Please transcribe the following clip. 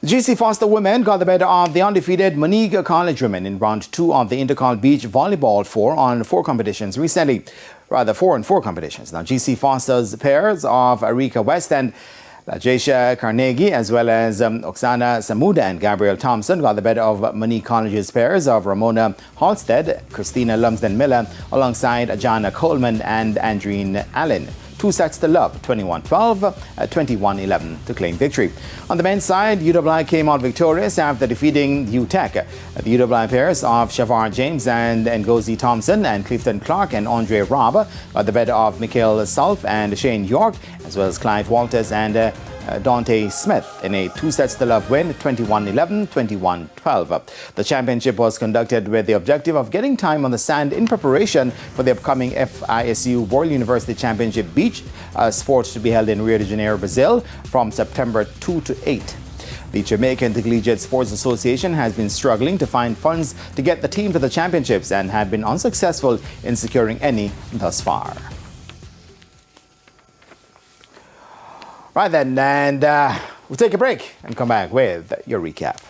GC Foster women got the better of the undefeated Monica College women in round 2 of the Intercol Beach Volleyball 4 on 4 competitions recently. Rather, 4 on 4 competitions. Now, GC Foster's pairs of Arika West and Lajesha Carnegie, as well as Oksana Samuda and Gabrielle Thompson, got the better of Monica College's pairs of Ramona Halstead, Christina Lumsden Miller, alongside Jana Coleman and Andreen Allen. 2 sets to love, 21-12, 21-11 to claim victory. On the men's side, UWI came out victorious after defeating UTech. The UWI pairs of Shavar James and Ngozi Thompson and Clifton Clark and Andre Robb got the better of Mikhail Sulf and Shane York, as well as Clive Walters and Dante Smith in a 2 sets to love win, 21-11, 21-12. The championship was conducted with the objective of getting time on the sand in preparation for the upcoming FISU World University Championship Beach Sports to be held in Rio de Janeiro, Brazil from September 2 to 8. The Jamaican Collegiate Sports Association has been struggling to find funds to get the team to the championships and have been unsuccessful in securing any thus far. Right then, and we'll take a break and come back with your recap.